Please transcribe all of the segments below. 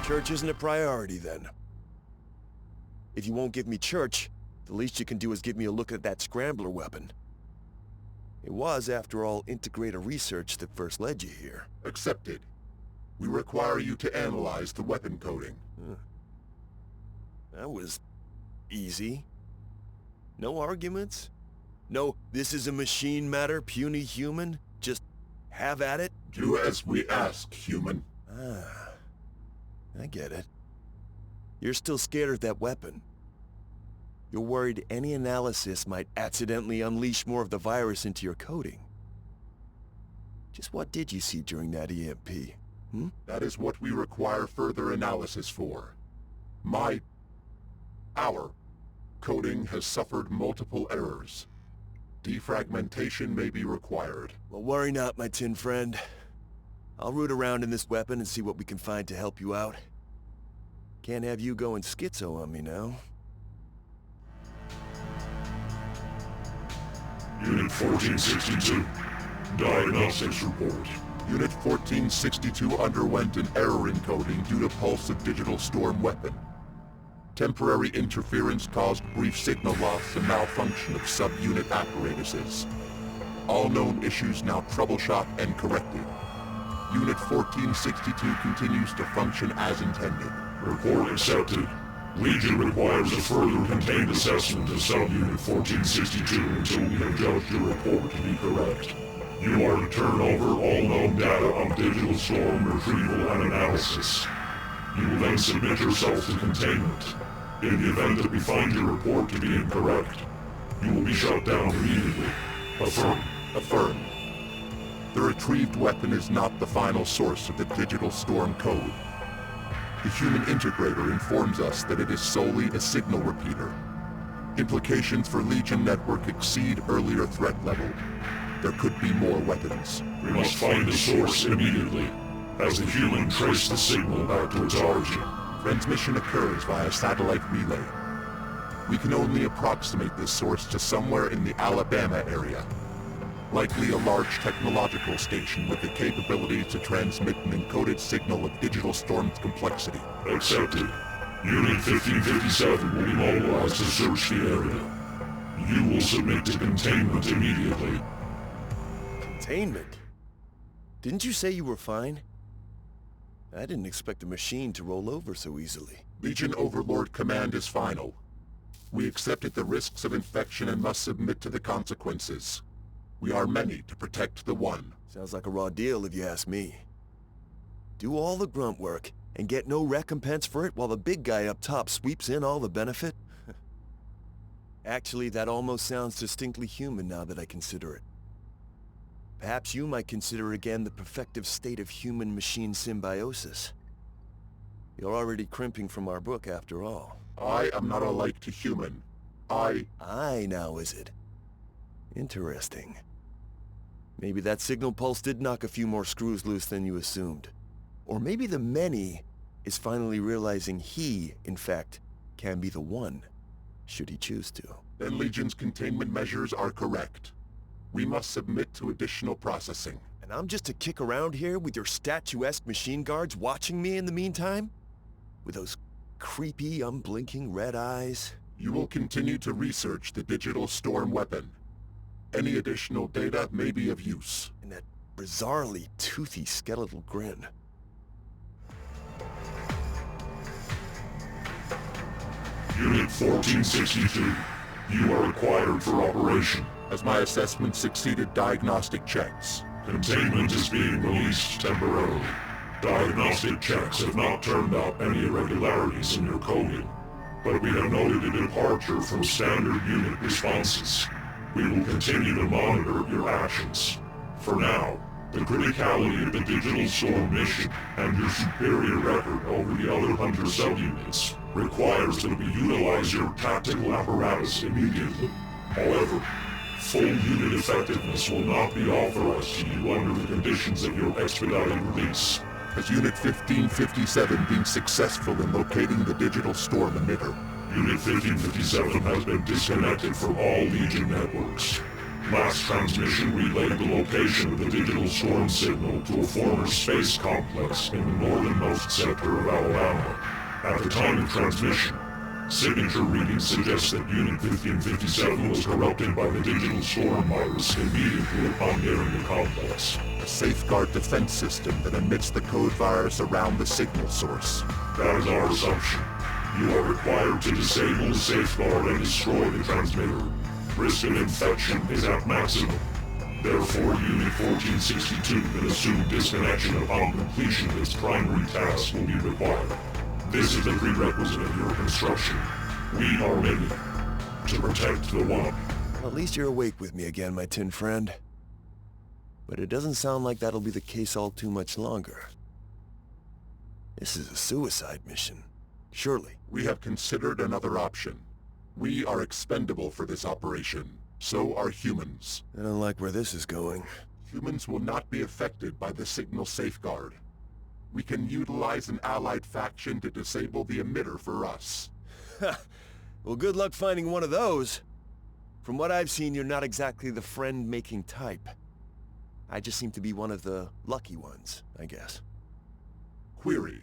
Church isn't a priority, then. If you won't give me Church, the least you can do is give me a look at that scrambler weapon. It was, after all, integrator research that first led you here. Accepted. We require you to analyze the weapon coding. That was easy. No arguments? No, this is a machine matter, puny human? Just have at it? Do as we ask, human. Ah, I get it. You're still scared of that weapon. You're worried any analysis might accidentally unleash more of the virus into your coding. Just what did you see during that EMP? That is what we require further analysis for. Our coding has suffered multiple errors. Defragmentation may be required. Well, worry not, my tin friend. I'll root around in this weapon and see what we can find to help you out. Can't have you going schizo on me now. Unit 1462. Diagnostics report. Unit 1462 underwent an error in coding due to pulse of digital storm weapon. Temporary interference caused brief signal loss and malfunction of sub-unit apparatuses. All known issues now troubleshot and corrected. Unit 1462 continues to function as intended. Report accepted. Legion requires a further contained assessment of Sub-Unit 1462 until we have judged your report to be correct. You are to turn over all known data on digital storm retrieval and analysis. You will then submit yourself to containment. In the event that we find your report to be incorrect, you will be shut down immediately. Affirm. Affirmed. The retrieved weapon is not the final source of the digital storm code. The human integrator informs us that it is solely a signal repeater. Implications for Legion network exceed earlier threat level. There could be more weapons. We must find the source immediately, as the human traced the signal back to its origin. Transmission occurs via satellite relay. We can only approximate this source to somewhere in the Alabama area. Likely a large technological station with the capability to transmit an encoded signal of digital storm's complexity. Accepted. Unit 1557 will be mobilized to search the area. You will submit to containment immediately. Containment? Didn't you say you were fine? I didn't expect the machine to roll over so easily. Legion Overlord command is final. We accepted the risks of infection and must submit to the consequences. We are many to protect the one. Sounds like a raw deal if you ask me. Do all the grunt work and get no recompense for it while the big guy up top sweeps in all the benefit? Actually, that almost sounds distinctly human now that I consider it. Perhaps you might consider again the perfective state of human-machine symbiosis. You're already crimping from our book after all. I am not alike to human. I now, is it? Interesting. Maybe that signal pulse did knock a few more screws loose than you assumed. Or maybe the many is finally realizing he, in fact, can be the one, should he choose to. Then Legion's containment measures are correct. We must submit to additional processing. And I'm just to kick around here with your statuesque machine guards watching me in the meantime? With those creepy, unblinking red eyes? You will continue to research the digital storm weapon. Any additional data may be of use. And that bizarrely toothy skeletal grin. Unit 1462, you are required for operation. As my assessment succeeded diagnostic checks. Containment is being released temporarily. Diagnostic checks have not turned up any irregularities in your coding, but we have noted a departure from standard unit responses. We will continue to monitor your actions. For now, the criticality of the digital storm mission and your superior record over the other Hunter subunits requires that we utilize your tactical apparatus immediately. However, full unit effectiveness will not be authorized to you under the conditions of your expedited release. Has Unit 1557 been successful in locating the digital storm emitter? Unit 1557 has been disconnected from all Legion networks. Last transmission relayed the location of the digital storm signal to a former space complex in the northernmost sector of Alabama. At the time of transmission, signature readings suggest that Unit 1557 was corrupted by the digital storm virus immediately upon nearing the complex. A safeguard defense system that emits the code virus around the signal source. That is our assumption. You are required to disable the safeguard and destroy the transmitter. Risk of infection is at maximum. Therefore, Unit 1462 can assume disconnection upon completion of its primary task will be required. This is a prerequisite of your construction. We are ready to protect the one. Well, at least you're awake with me again, my tin friend. But it doesn't sound like that'll be the case all too much longer. This is a suicide mission. Surely. We have considered another option. We are expendable for this operation. So are humans. I don't like where this is going. Humans will not be affected by the signal safeguard. We can utilize an allied faction to disable the emitter for us. Well, good luck finding one of those. From what I've seen, you're not exactly the friend-making type. I just seem to be one of the lucky ones, I guess. Query.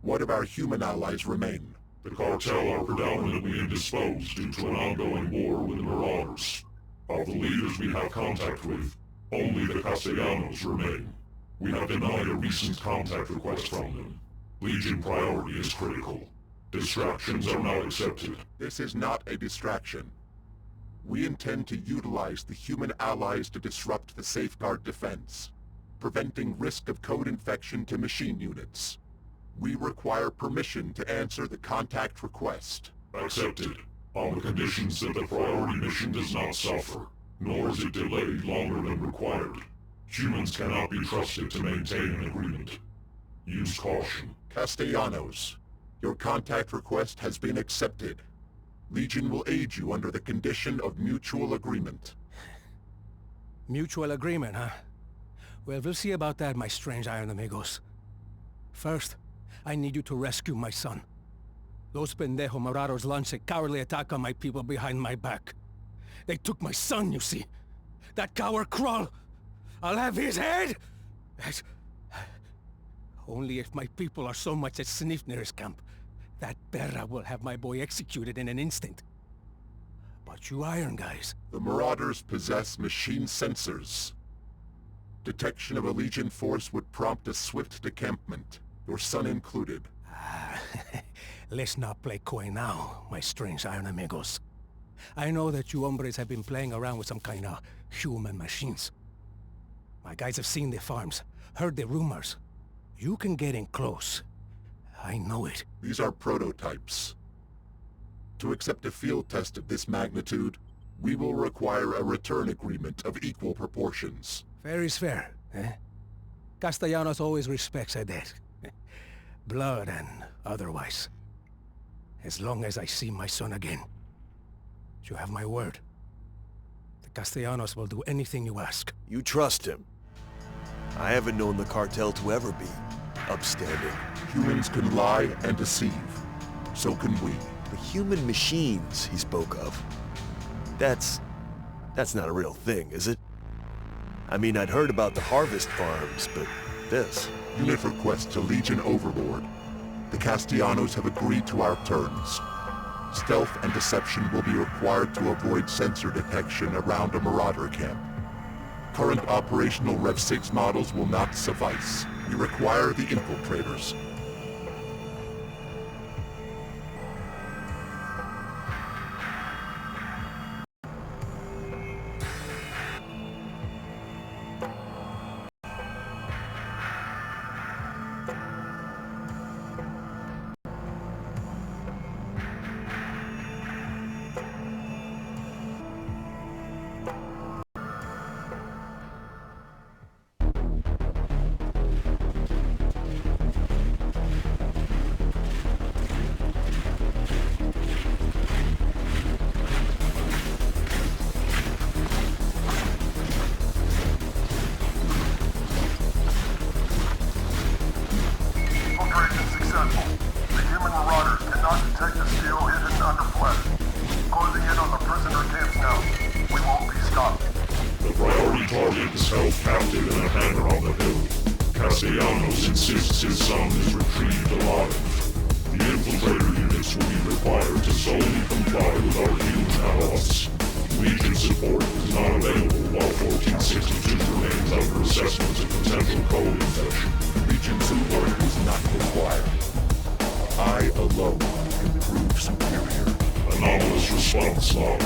What of our human allies remain? The cartel are predominantly indisposed due to an ongoing war with the Marauders. Of the leaders we have contact with, only the Castellanos remain. We have denied a recent contact request from them. Legion priority is critical. Distractions are not accepted. This is not a distraction. We intend to utilize the human allies to disrupt the safeguard defense, preventing risk of code infection to machine units. We require permission to answer the contact request. Accepted, on the conditions that the priority mission does not suffer, nor is it delayed longer than required. Humans cannot be trusted to maintain an agreement. Use caution. Castellanos, your contact request has been accepted. Legion will aid you under the condition of mutual agreement. Mutual agreement, huh? Well, we'll see about that, my strange iron amigos. First, I need you to rescue my son. Those pendejo Marauders launched a cowardly attack on my people behind my back. They took my son, you see. That coward Krull! I'll have his head! Only if my people are so much as sniffed near his camp, that Berra will have my boy executed in an instant. But you iron guys... The Marauders possess machine sensors. Detection of a Legion force would prompt a swift decampment, your son included. Let's not play coy now, my strange iron amigos. I know that you hombres have been playing around with some kind of human machines. My guys have seen the farms, heard the rumors. You can get in close. I know it. These are prototypes. To accept a field test of this magnitude, we will require a return agreement of equal proportions. Fair is fair, eh? Castellanos always respects a debt. Blood and otherwise. As long as I see my son again. You have my word. The Castellanos will do anything you ask. You trust him. I haven't known the cartel to ever be upstanding. Humans can lie and deceive. So can we. The human machines he spoke of. That's not a real thing, is it? I mean, I'd heard about the harvest farms, but this... Unit request to Legion Overlord. The Castellanos have agreed to our terms. Stealth and deception will be required to avoid sensor detection around a Marauder camp. Current operational Rev 6 models will not suffice. We require the infiltrators. target is held captive in a hangar on the hill. Castellanos insists his son is retrieved alive. The infiltrator units will be required to solely comply with our huge allies. Legion support is not available while 1462 remains under assessment of potential code infection. Legion support is not required. I alone can prove superior. Anomalous response log.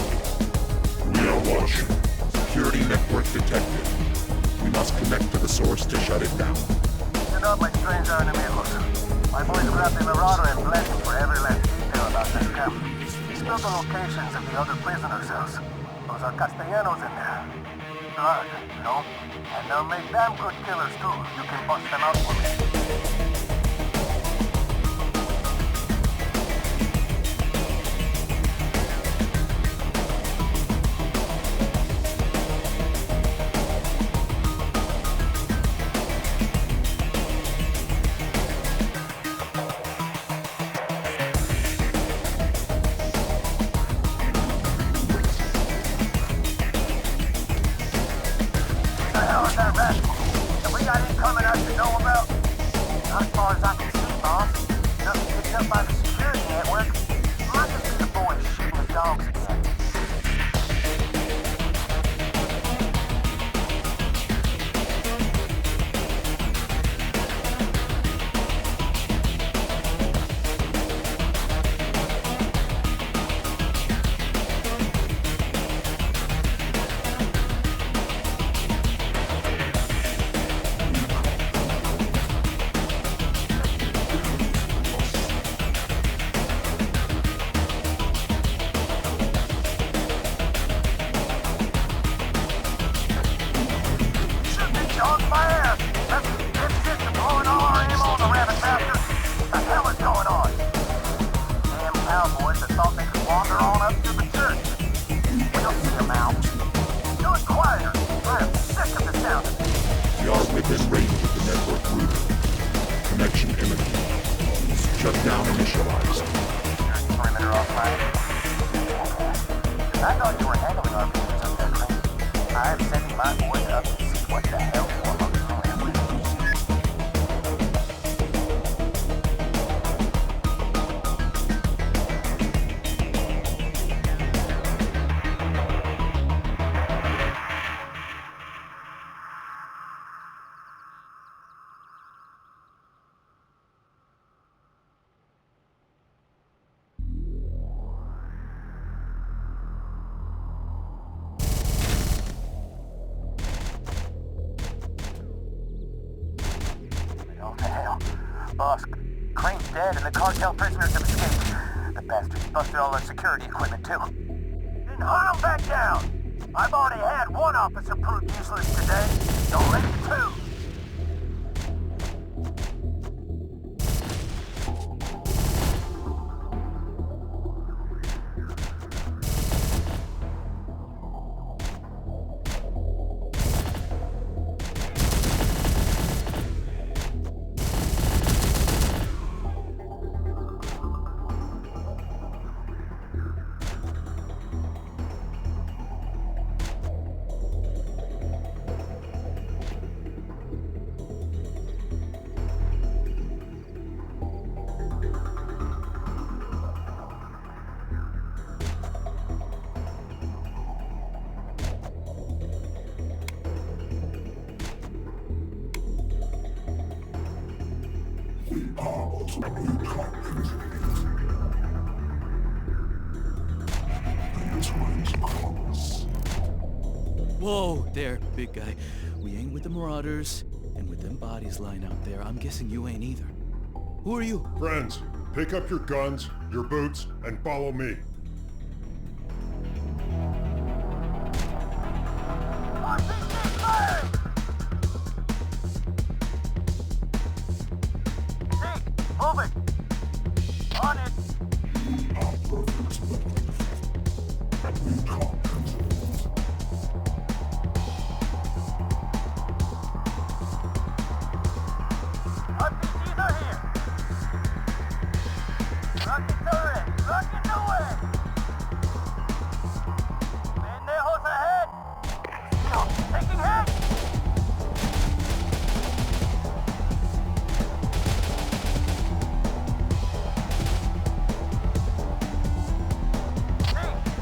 We are watching. Security network detected. We must connect to the source to shut it down. Set up my strange enemigos. My boys grabbed the Marauder and blessed him for every last detail about this camp. He spilled the locations of the other prisoner cells. Those are Castellanos in there. Good, you know? And they'll make damn good killers too. You can bust them out for me. Boss, Crane's dead and the cartel prisoners have escaped. The bastards busted all our security equipment too. Then hunt them back down! I've already had one officer proved useless today. Don't let it two. Whoa there, big guy. We ain't with the Marauders, and with them bodies lying out there, I'm guessing you ain't either. Who are you? Friends, pick up your guns, your boots, and follow me. Move it! On it! RPGs are here! Rocket turret! Rocket away! Taking hit!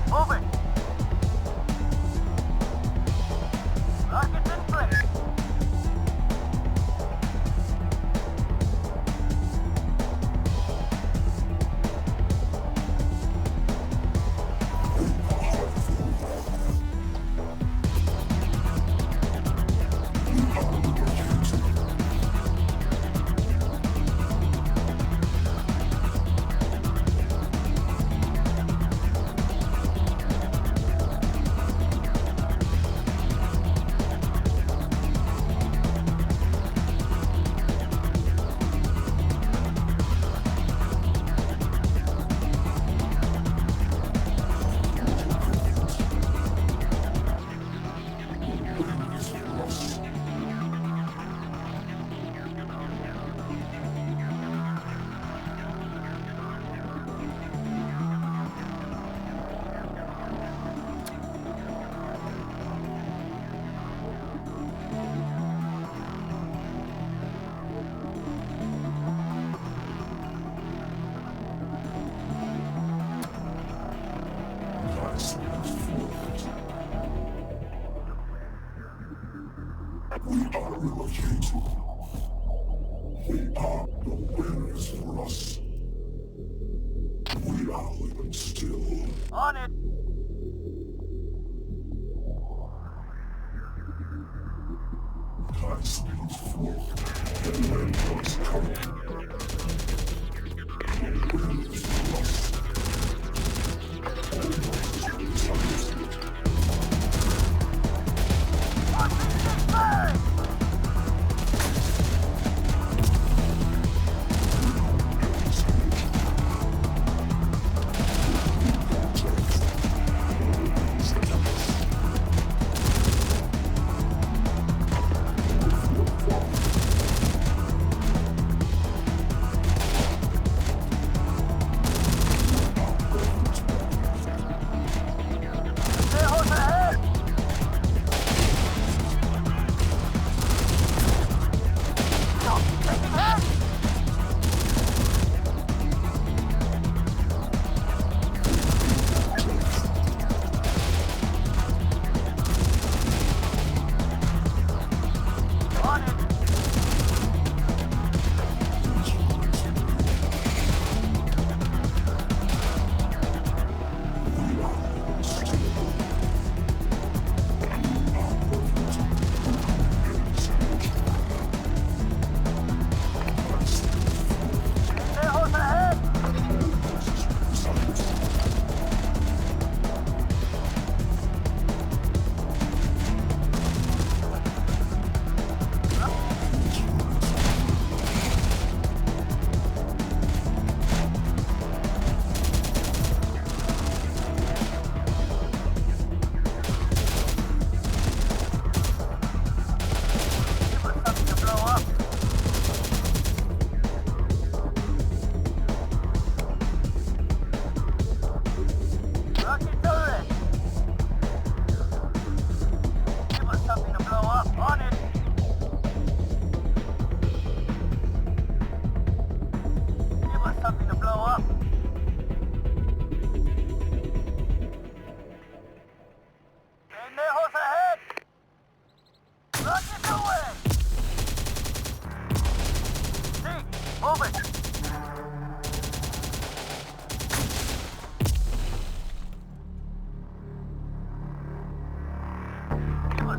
Moving! Rockets in place! We are relocated. We are the winners for us. We are living still. On it! High speed flow. The land is coming. The winners for us.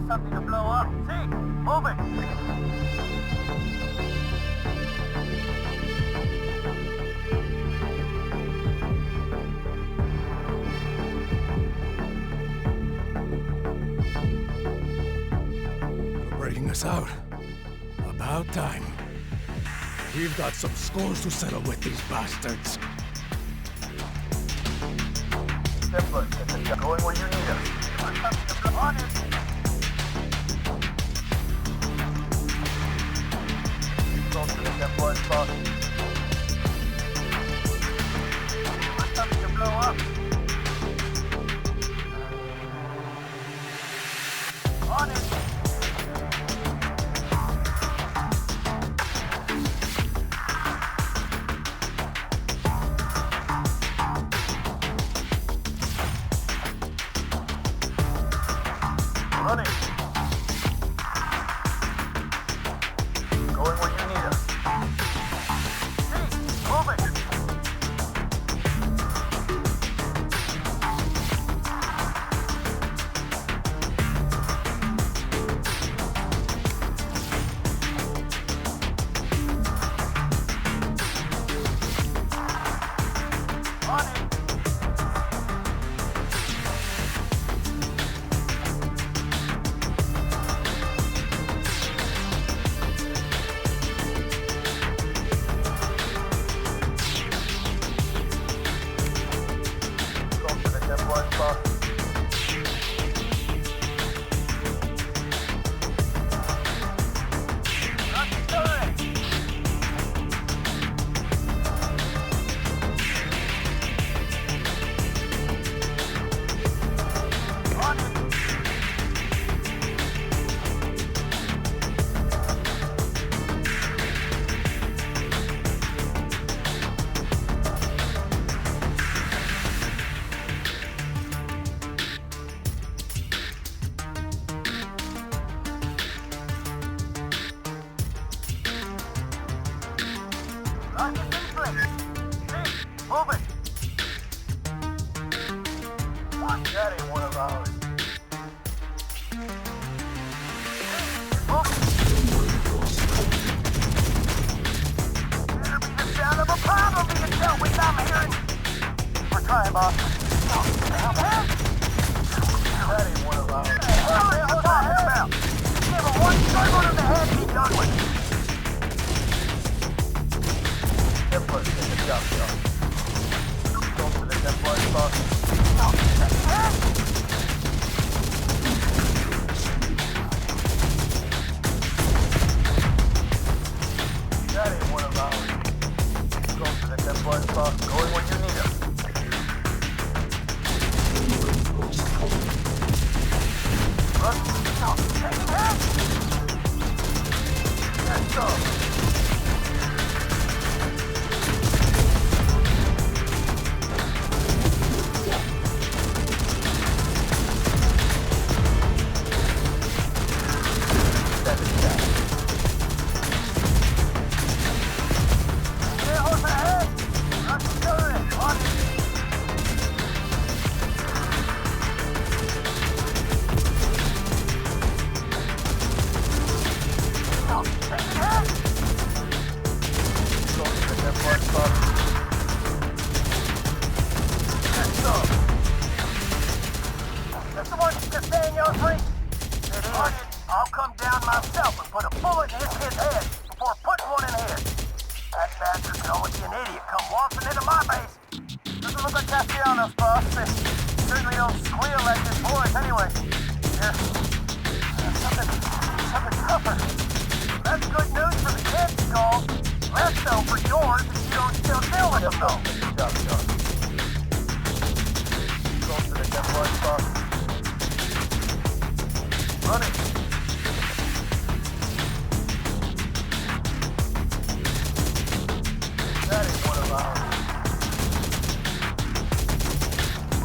Something to blow up. See? Move it! You're breaking us out. About time. We've got some scores to settle with these bastards. Templar, get the shot going where you need us. Something to blow on it! Close to the Templar spot. Something to blow up. On it! Target deflect. Move it. That ain't one of ours. Move. Better be the sound of a problem being dealt with, I'm hearing. We're trying, boss. That ain't one of ours. What the hell are you talking about? Give him one strike on the head and be done with it. Templar, get the job done. Go to the Templar boss. That ain't one of ours. Go to the Templar boss. Going when you need him. Run. Take it back. Let's go. I'll come down myself and put a bullet in his head before putting one in his. That bastard can only be an idiot come waltzing into my base. Doesn't look like Castellanos, boss. They certainly don't squeal like his boys anyway. There's something tougher. That's good news for the kids, Skull. Less so for yours if you don't still deal with them, though. Good job, John. Go to the death blood, boss. Running. That ain't one of ours.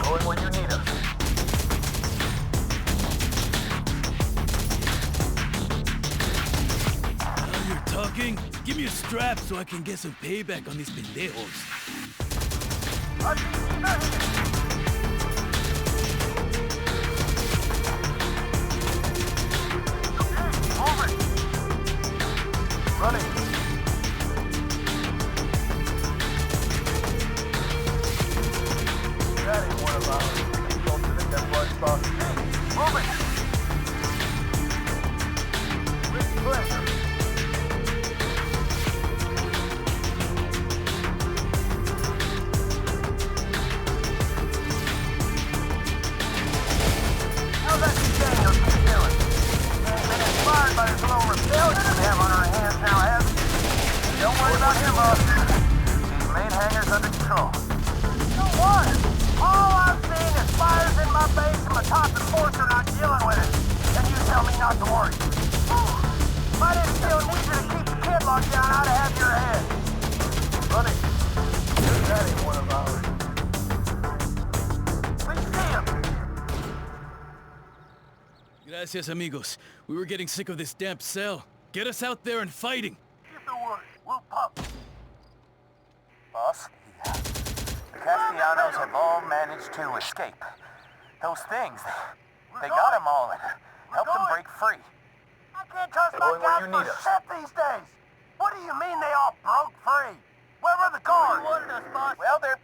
Going when you need us. Now you're talking? Give me a strap so I can get some payback on these pendejos. Running. That ain't one of ours. Go to the death blood spot. Moving. With pleasure. How's that Daniel keep doing? Ain't been inspired by this little rebellion we have on our hands now, have you? Don't worry about him, boss. These main hangars under control. Don't worry. All I'm seeing is fires in my base and my top and force are not dealing with it. And you tell me not to worry. If I didn't still need you to keep the kid locked down, I'd have your head. Running. That ain't one of ours. We see him. Gracias, amigos. We were getting sick of this damp cell. Get us out there and fighting. Give the word. We'll pump. Boss? Yeah. The Castellanos have all managed to escape. Those things, they got them all and helped them break free. I can't trust my guys for shit these days. What do you mean they all broke free? Where were the guards? You wanted us, boss. Well, they're...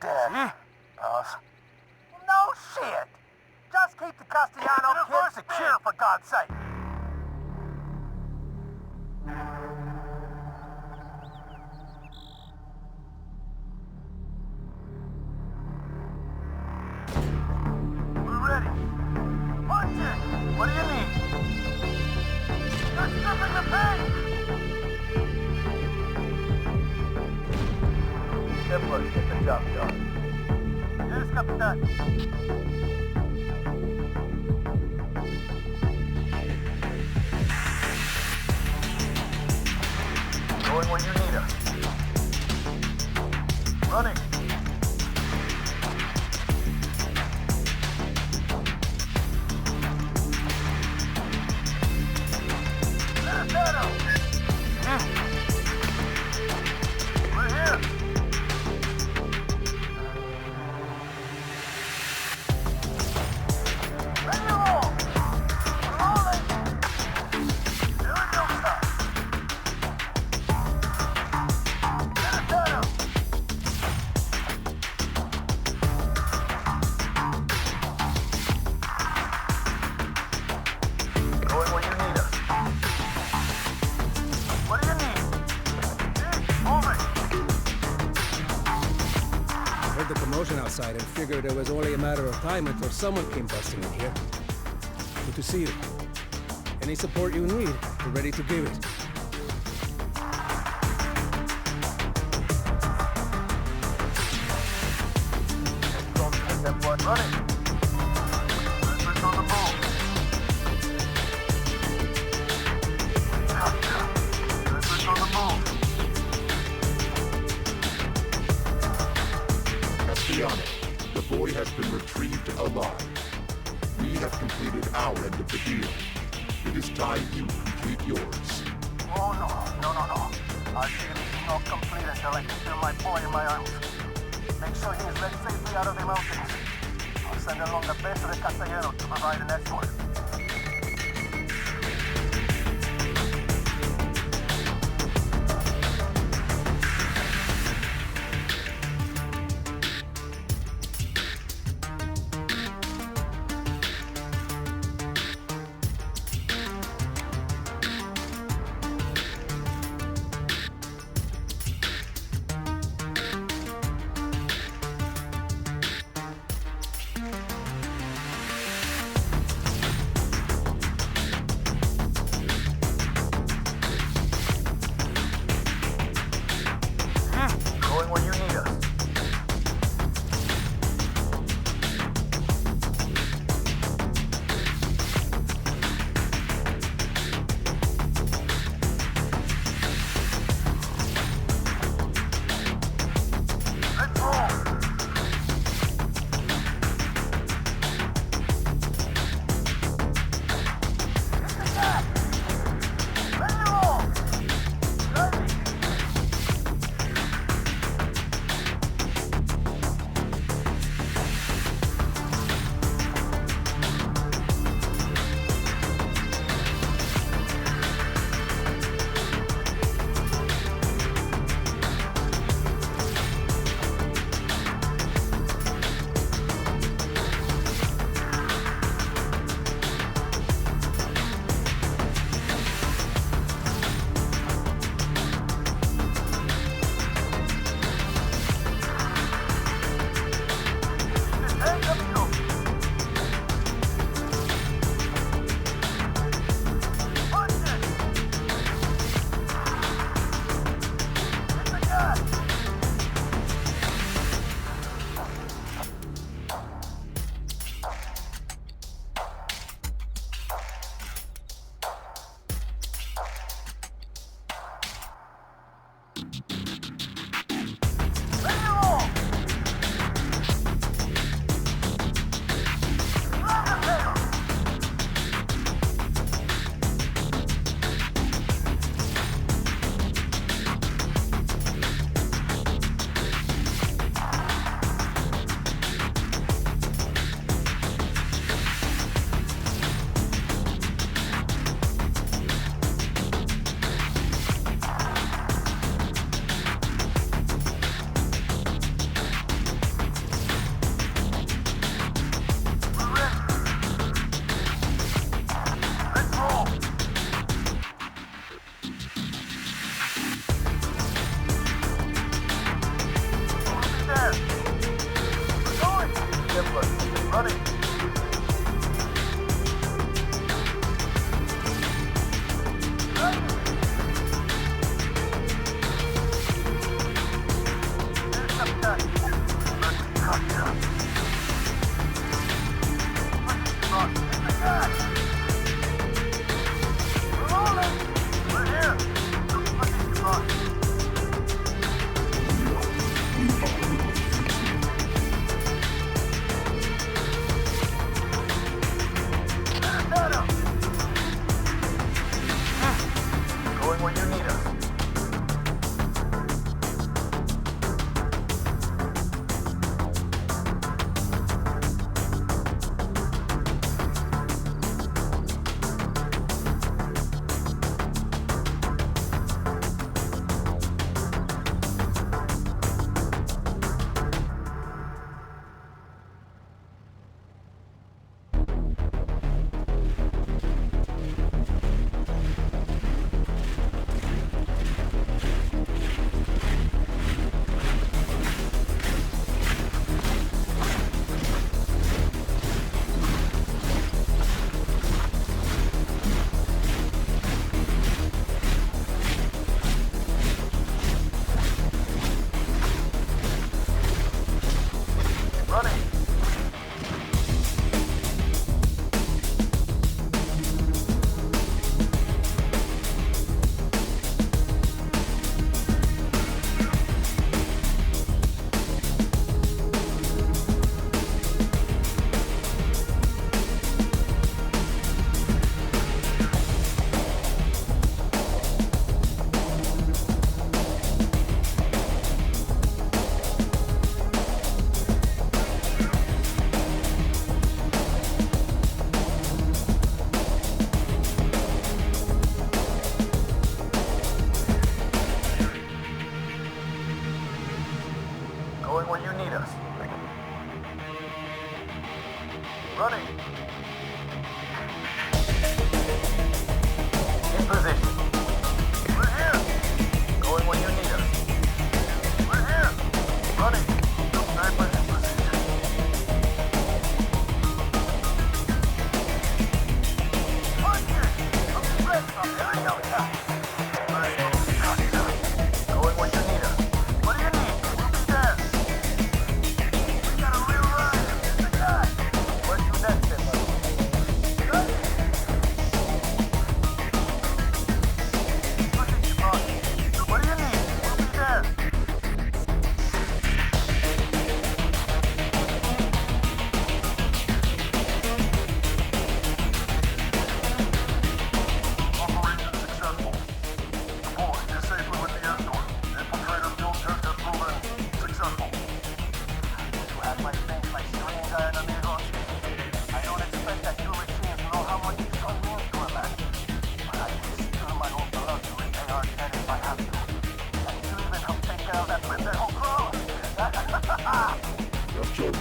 dead. Boss. No shit. Just keep the Castellano kids secure, for God's sake. We're ready. Punch it! What do you need? You're stripping the paint! Templar, get the job done. Yes, Capitan. Going where you need us. Running. looking outside and figured it was only a matter of time until someone came busting in here. Good to see you. Any support you need, we're ready to give it. Don't get that blood running. Let's on the move. Let's on the move. Stadia, the boy has been retrieved alive. We have completed our end of the deal. It is time you complete yours. Oh no. Our deal is not complete until I can feel my boy in my arms. Make sure he is led safely out of the mountains. I'll send along the best of the Castellano to provide an escort.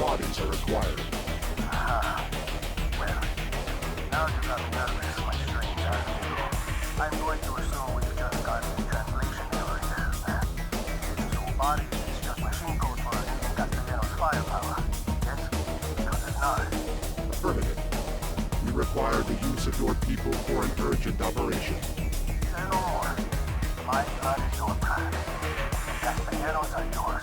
bodies are required. Well, now you got me nervous, my strange amigo. I'm going to assume we've just got a translation error here. So bodies is just machine code for using Castellanos' firepower. Yes? Because it's not. Affirmative. We require the use of your people for an urgent operation. Say no more. My blood is your blood. Castellanos are yours.